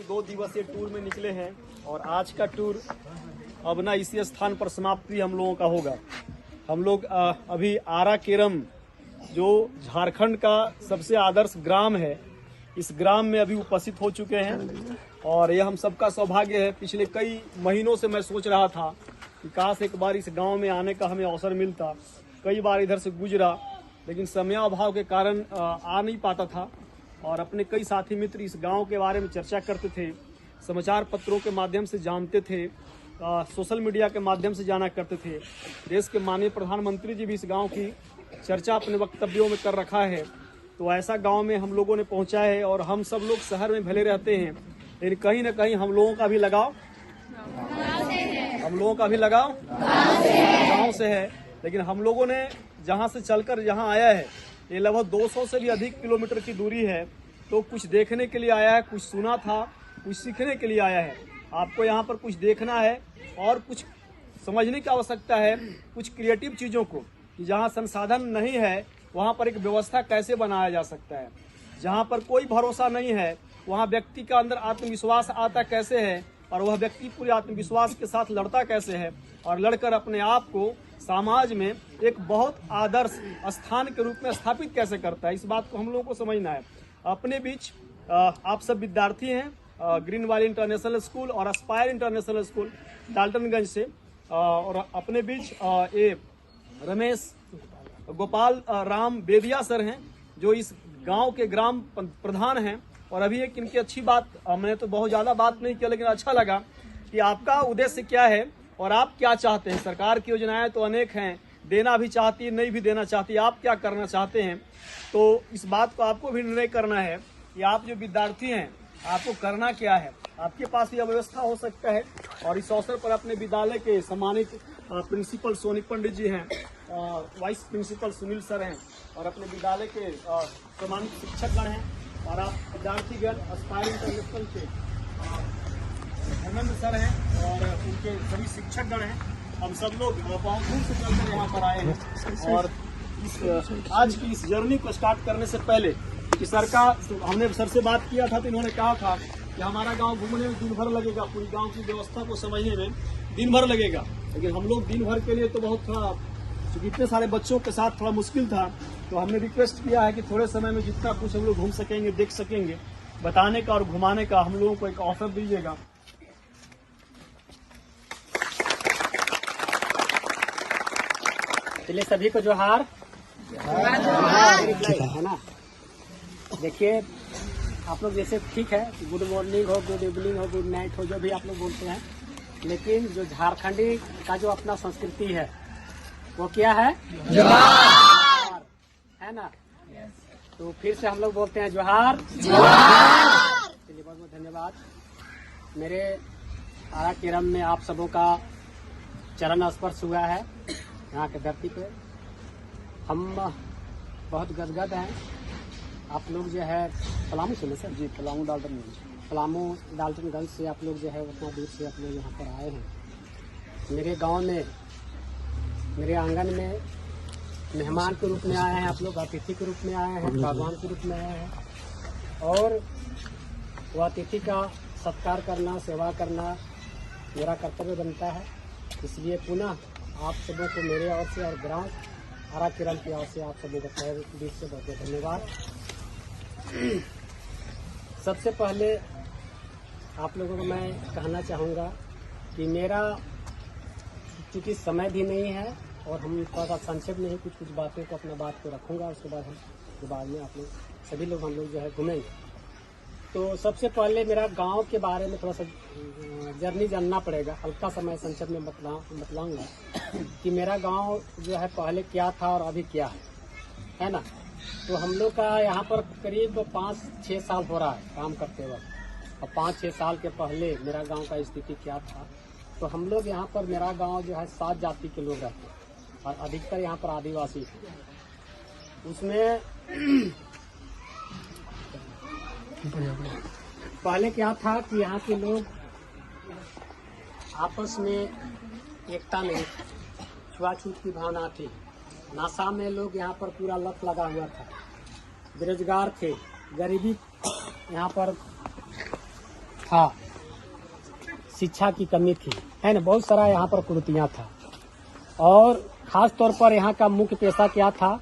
2 दिवसीय टूर में निकले हैं और आज का टूर अब ना इसी स्थान पर समाप्ति हम लोगों का होगा। हम लोग अभी आरा केरम जो झारखंड का सबसे आदर्श ग्राम है, इस ग्राम में अभी उपस्थित हो चुके हैं और यह हम सबका सौभाग्य है। पिछले कई महीनों से मैं सोच रहा था कि काश एक बार इस गांव में आने का हमें अवसर मिलता। कई बार इधर से गुजरा, लेकिन समय अभाव के कारण आ नहीं पाता था और अपने कई साथी मित्र इस गांव के बारे में चर्चा करते थे, समाचार पत्रों के माध्यम से जानते थे, सोशल मीडिया के माध्यम से जाना करते थे। देश के माननीय प्रधानमंत्री जी भी इस गांव की चर्चा अपने वक्तव्यों में कर रखा है। तो ऐसा गांव में हम लोगों ने पहुंचा है और हम सब लोग शहर में भले रहते हैं, लेकिन कहीं ना कहीं हम लोगों का भी लगाव गाँव से है। लेकिन हम लोगों ने जहाँ से चलकर यहाँ आया है, ये लगभग 200 से भी अधिक किलोमीटर की दूरी है। तो कुछ देखने के लिए आया है, कुछ सुना था, कुछ सीखने के लिए आया है। आपको यहाँ पर कुछ देखना है और कुछ समझने की आवश्यकता है, कुछ क्रिएटिव चीज़ों को, कि जहाँ संसाधन नहीं है वहाँ पर एक व्यवस्था कैसे बनाया जा सकता है। जहाँ पर कोई भरोसा नहीं है वहाँ व्यक्ति का अंदर आत्मविश्वास आता कैसे है और वह व्यक्ति पूरे आत्मविश्वास के साथ लड़ता कैसे है और लड़कर अपने आप को समाज में एक बहुत आदर्श स्थान के रूप में स्थापित कैसे करता है। इस बात को हम लोगों को समझना है। अपने बीच आप सब विद्यार्थी हैं ग्रीन वैली इंटरनेशनल स्कूल और एस्पायर इंटरनेशनल स्कूल डाल्टनगंज से, और अपने बीच ये रमेश गोपाल राम बेदिया सर हैं जो इस गांव के ग्राम प्रधान हैं। और अभी एक इनकी अच्छी बात, मैंने तो बहुत ज़्यादा बात नहीं किया, लेकिन अच्छा लगा कि आपका उद्देश्य क्या है और आप क्या चाहते हैं। सरकार की योजनाएं तो अनेक हैं, देना भी चाहती है, नहीं भी देना चाहती, आप क्या करना चाहते हैं। तो इस बात को आपको भी निर्णय करना है कि आप जो विद्यार्थी हैं आपको करना क्या है। आपके पास यह व्यवस्था हो सकता है। और इस अवसर पर अपने विद्यालय के सम्मानित प्रिंसिपल सोनी पंडित जी हैं, वाइस प्रिंसिपल सुनील सर हैं और अपने विद्यालय के सम्मानित शिक्षकगण हैं और आप विद्यार्थीगण एस्पायर इंटरनेशनल के धर्मेंद्र सर हैं और उनके सभी शिक्षकगण हैं। हम सब लोग बहुत दूर से चलकर यहाँ पर आए हैं और आज की इस जर्नी को स्टार्ट करने से पहले कि सर का हमने सर से बात किया था तो इन्होंने कहा था कि हमारा गांव घूमने में दिन भर लगेगा, पूरी गांव की व्यवस्था को समझने में दिन भर लगेगा। लेकिन हम लोग दिन भर के लिए तो बहुत थोड़ा, क्योंकि इतने सारे बच्चों के साथ थोड़ा मुश्किल था, तो हमने रिक्वेस्ट किया है कि थोड़े समय में जितना कुछ हम लोग घूम सकेंगे, देख सकेंगे, बताने का और घुमाने का हम लोगों को एक ऑफर दीजिएगा। चलिए सभी को जोहार है ना। देखिए आप लोग जैसे ठीक है, गुड मॉर्निंग हो, गुड इवनिंग हो, गुड नाइट हो, जो भी आप लोग बोलते हैं, लेकिन जो झारखंडी का जो अपना संस्कृति है वो क्या है, जोहार, है ना। तो फिर से हम लोग बोलते हैं जोहार। चलिए बहुत बहुत धन्यवाद। मेरे आरा केरम में आप सबों का चरण स्पर्श हुआ है यहाँ के धरती पे। हम बहुत गदगद हैं। आप लोग जो है पलामू से, सर जी, पलामू डाल्टनगंज से आप लोग जो है उतना दूर से आप लोग यहाँ पर आए हैं। मेरे गांव में, मेरे आंगन में मेहमान के रूप में आए हैं, आप लोग अतिथि के रूप में आए हैं, भगवान के रूप में आए हैं। और वह अतिथि का सत्कार करना, सेवा करना मेरा कर्तव्य बनता है। इसलिए पुनः आप सबों को मेरे ओर से और ग्राम आरा केरम की ओर से आप सबों का तहे दिल से बहुत बहुत धन्यवाद। सबसे पहले आप लोगों को मैं कहना चाहूँगा कि मेरा चूँकि समय भी नहीं है और हम थोड़ा सा संक्षेप में ही कुछ बातों को, अपना बात को रखूँगा, उसके बाद में आप लोग सभी लोग हम लोग जो है घूमेंगे। तो सबसे पहले मेरा गांव के बारे में थोड़ा सा जर्नी जानना पड़ेगा। हल्का समय संक्षेप में बतलाऊँगा कि मेरा गांव जो है पहले क्या था और अभी क्या है ना। तो हम लोग का यहाँ पर करीब 5-6 साल हो रहा है काम करते वक्त, और 5-6 साल के पहले मेरा गांव का स्थिति क्या था। तो हम लोग यहाँ पर, मेरा गांव जो है 7 जाति के लोग रहते हैं और अधिकतर यहाँ पर आदिवासी थे। उसमें पहले क्या था कि यहाँ के लोग आपस में एकता नहीं, छुआछूत की भावना थी। नशा में लोग यहाँ पर पूरा लत लगा हुआ था, बेरोजगार थे, गरीबी यहाँ पर था, शिक्षा की कमी थी, है ना, बहुत सारा यहाँ पर कुरीतियाँ था। और खास तौर पर यहाँ का मुख्य पेशा क्या था,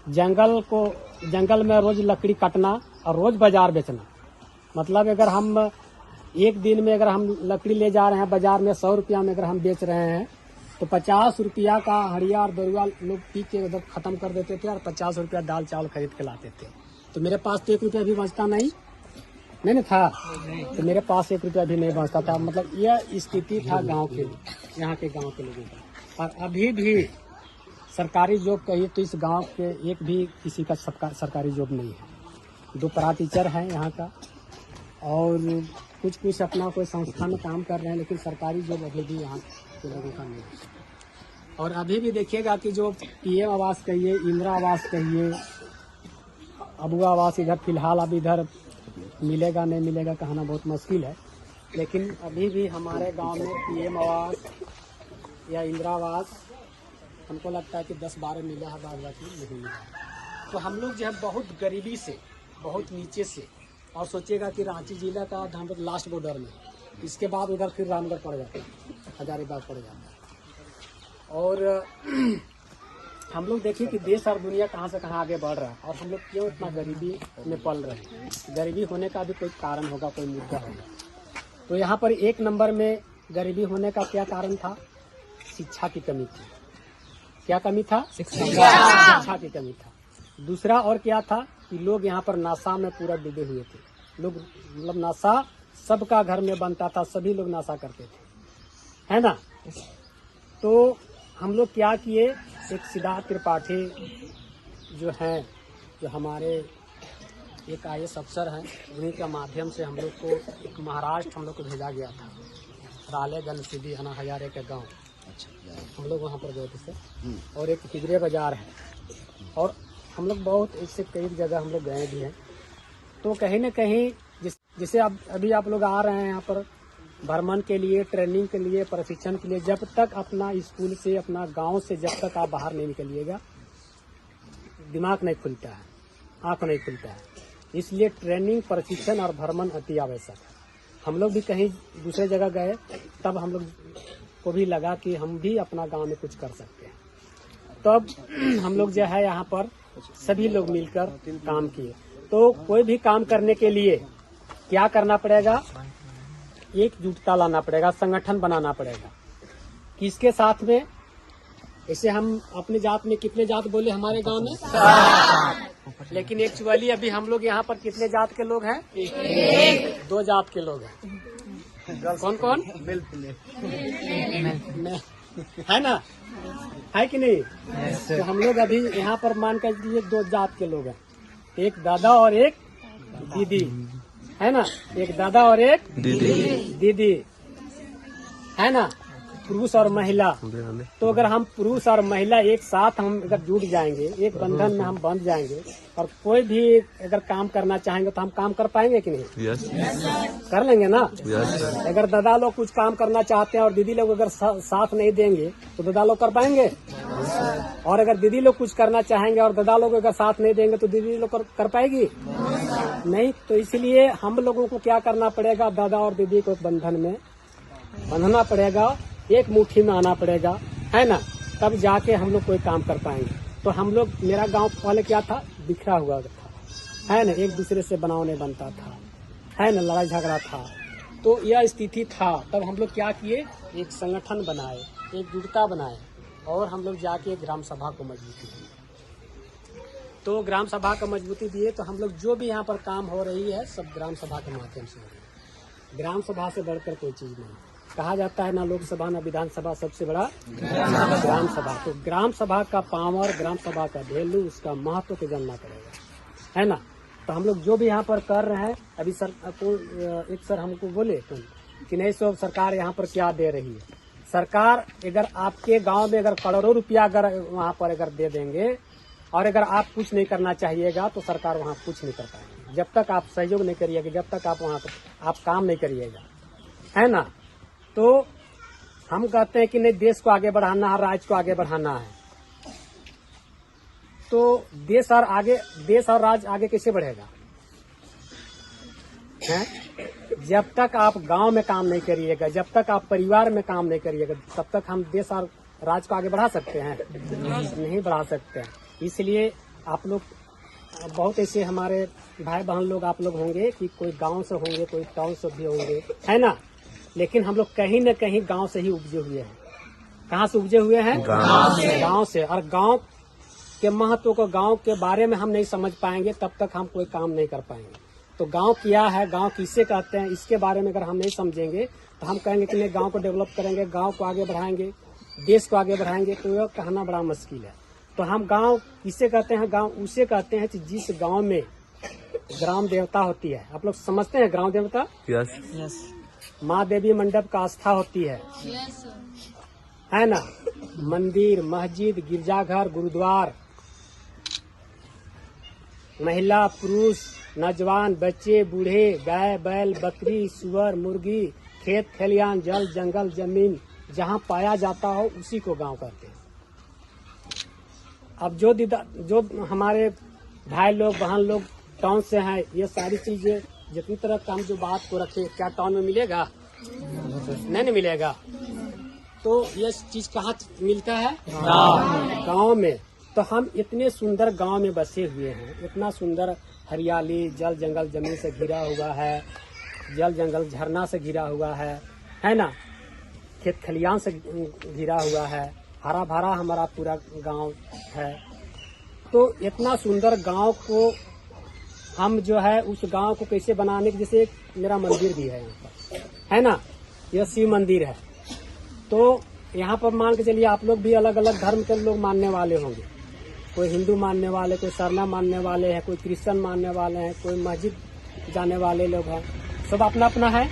जंगल में रोज लकड़ी काटना और रोज बाजार बेचना। मतलब अगर हम एक दिन में अगर हम लकड़ी ले जा रहे हैं बाजार में 100 रुपया में अगर हम बेच रहे हैं तो 50 रुपया का हड़िया और दरुआ लोग पी के उधर खत्म कर देते थे और 50 रुपया दाल चावल खरीद के लाते थे। तो मेरे पास तो 1 रुपया भी बचता नहीं ना था, तो मेरे पास 1 रुपया भी नहीं बचता था। मतलब यह स्थिति था गांव के, यहाँ के गांव के लोगों का। और अभी भी सरकारी जॉब कहिए तो इस गांव के एक भी किसी का सरकारी जॉब नहीं है। 2 परा टीचर हैं यहाँ का और कुछ अपना कोई संस्था में काम कर रहे हैं, लेकिन सरकारी जॉब अभी भी यहाँ के लोगों का नहीं है। और अभी भी देखिएगा कि जो PM आवास कहिए, इंदिरा आवास कहिए, अबुआ आवास इधर फिलहाल अब इधर मिलेगा नहीं मिलेगा कहना बहुत मुश्किल है, लेकिन अभी भी हमारे गांव में PM आवास या इंदिरा आवास हमको लगता है कि 10-12 मिला है, बाद बाकी नहीं मिला। तो हम लोग जो है बहुत गरीबी से, बहुत नीचे से, और सोचिएगा कि रांची जिला का हम लोग लास्ट बॉर्डर में, इसके बाद उधर फिर रामगढ़ पड़ जाता है, हजारीबाग पड़ जाता है। और हम लोग देखिए कि देश और दुनिया कहाँ से कहाँ आगे बढ़ रहा है और हम लोग क्यों इतना गरीबी में पल रहे हैं। गरीबी होने का भी कोई कारण होगा, कोई मुद्दा होगा। तो यहाँ पर 1 नंबर में गरीबी होने का क्या कारण था, शिक्षा की कमी थी। क्या कमी था, शिक्षा की कमी था। दूसरा और क्या था कि लोग यहाँ पर नशा में पूरा डूबे हुए थे। लोग मतलब नशा सबका घर में बनता था, सभी लोग नशा करते थे, है ना। तो हम लोग क्या किए, एक सिद्धार्थ त्रिपाठी जो हैं, जो हमारे एक IAS अफसर हैं, उन्हीं के माध्यम से हम लोग को एक महाराष्ट्र हम लोग को भेजा गया था, रालेगंज सीधी हजारे के गांव। हम लोग वहाँ पर गए थे और एक हिजरे बाजार है और हम लोग बहुत इससे कई जगह हम लोग गए भी हैं। तो कहीं न कहीं जैसे अब अभी आप लोग आ रहे हैं यहाँ पर भ्रमण के लिए, ट्रेनिंग के लिए, प्रशिक्षण के लिए, जब तक अपना स्कूल से, अपना गांव से जब तक आप बाहर नहीं निकलिएगा, दिमाग नहीं खुलता है, आँख नहीं खुलता है। इसलिए ट्रेनिंग, प्रशिक्षण और भ्रमण अति आवश्यक है। हम लोग भी कहीं दूसरे जगह गए तब हम लोग को भी लगा कि हम भी अपना गांव में कुछ कर सकते हैं। तब हम लोग जो है यहाँ पर सभी लोग मिलकर काम किए। तो कोई भी काम करने के लिए क्या करना पड़ेगा, एकजुटता लाना पड़ेगा, संगठन बनाना पड़ेगा। किसके साथ में, ऐसे हम अपनी जात में कितने जात बोले हमारे गांव में, लेकिन एक्चुअली अभी हम लोग यहाँ पर कितने जात के लोग हैं, 2 जात के लोग हैं। कौन कौन, है ना, है कि नहीं। तो हम लोग अभी यहाँ पर मान कर लिए 2 जात के लोग हैं, एक दादा और एक दीदी, है ना, एक दादा और एक दीदी, है ना, पुरुष और महिला। तो अगर हम पुरुष और महिला एक साथ हम अगर जुट जाएंगे, एक बंधन में हम बंध जाएंगे और कोई भी अगर काम करना चाहेंगे तो हम काम कर पाएंगे कि नहीं, कर लेंगे ना। अगर दादा लोग कुछ काम करना चाहते हैं और दीदी लोग अगर साथ नहीं देंगे तो दादा लोग कर पाएंगे, और अगर दीदी लोग कुछ करना चाहेंगे और दादा लोग अगर साथ नहीं देंगे तो दीदी लोग कर पाएगी नहीं। तो इसलिए हम लोगों को क्या करना पड़ेगा, दादा और दीदी को बंधन में बंधना पड़ेगा, एक मुट्ठी में आना पड़ेगा, है ना, तब जाके हम लोग कोई काम कर पाएंगे। तो हम लोग, मेरा गांव पहले क्या था, बिखरा हुआ था, है ना, एक दूसरे से बनाव नहीं बनता था, है ना, लड़ाई झगड़ा था। तो यह स्थिति था। तब हम लोग क्या किए, एक संगठन बनाए, एकजुटता बनाए और हम लोग जाके ग्राम सभा को मजबूती दिए। तो ग्राम सभा को मजबूती दिए तो हम लोग जो भी यहाँ पर काम हो रही है सब ग्राम सभा के माध्यम से हो रही है। ग्राम सभा से बढ़कर कोई चीज नहीं। कहा जाता है ना लोकसभा ना विधानसभा, सबसे बड़ा ग्राम सभा। तो ग्राम सभा का पावर, ग्राम सभा का वैल्यू, उसका महत्व को जानना पड़ेगा, है ना। तो हम लोग जो भी यहाँ पर कर रहे हैं, अभी सर एक सर हमको बोले तुम कि नहीं सो सरकार यहाँ पर क्या दे रही है। सरकार अगर आपके गांव में अगर करोड़ों रुपया अगर वहाँ पर अगर दे देंगे और अगर आप कुछ नहीं करना चाहिएगा तो सरकार वहाँ कुछ नहीं कर पाएगी। जब तक आप सहयोग नहीं करिएगा, जब तक आप वहाँ पर आप काम नहीं करिएगा, है ना। तो हम कहते हैं कि नहीं, देश को आगे बढ़ाना है, राज्य को आगे बढ़ाना है। तो देश और राज्य आगे कैसे बढ़ेगा, है? जब तक आप गांव में काम नहीं करिएगा, जब तक आप परिवार में काम नहीं करिएगा, तब तक हम देश और राज्य को आगे बढ़ा सकते हैं? नहीं बढ़ा सकते हैं। इसलिए आप लोग बहुत ऐसे हमारे भाई बहन लोग आप लोग होंगे कि कोई गांव से होंगे, कोई टाउन से भी होंगे, है ना, लेकिन हम लोग कहीं न कहीं गांव से ही उपजे हुए हैं। कहाँ से उपजे हुए हैं? गांव से। और गांव के महत्व को, गांव के बारे में हम नहीं समझ पाएंगे तब तक हम कोई काम नहीं कर पाएंगे। तो गांव क्या है, गांव किसे कहते हैं, इसके बारे में अगर हम नहीं समझेंगे तो हम कहेंगे कि नहीं गांव को डेवलप करेंगे, गांव को आगे बढ़ाएंगे, देश को आगे बढ़ाएंगे, तो यह कहना बड़ा मुश्किल है। तो हम गांव किसे कहते हैं? गांव उसे कहते हैं कि जिस गांव में ग्राम देवता होती है। आप लोग समझते हैं ग्राम देवता? यस। माँ देवी मंडप का आस्था होती है, है ना, मंदिर, मस्जिद, गिरजाघर, गुरुद्वार, महिला, पुरुष, नौजवान, बच्चे, बूढ़े, गाय, बैल, बकरी, सुअर, मुर्गी, खेत खलियान, जल, जंगल, जमीन जहाँ पाया जाता हो उसी को गांव कहते हैं। अब जो हमारे भाई लोग बहन लोग टाउन से हैं, ये सारी चीजें जितनी तरह का हम जो बात को रखे, क्या टाउन में मिलेगा? नहीं मिलेगा। तो ये चीज कहाँ मिलता है? गांव में। तो हम इतने सुंदर गांव में बसे हुए हैं, इतना सुंदर हरियाली, जल जंगल जमीन से घिरा हुआ है, जल जंगल झरना से घिरा हुआ है ना, खेत खलियान से घिरा हुआ है, हरा भरा हमारा पूरा गांव है। तो इतना सुंदर गांव को हम जो है उस गांव को कैसे बनाने के, जैसे मेरा मंदिर भी है यहाँ पर, है ना, यह शिव मंदिर है। तो यहाँ पर मान के चलिए आप लोग भी अलग अलग धर्म के लोग मानने वाले होंगे, कोई हिंदू मानने वाले, कोई सरना मानने वाले हैं, कोई क्रिश्चियन मानने वाले हैं, कोई मस्जिद जाने वाले लोग हैं, सब अपना अपना है।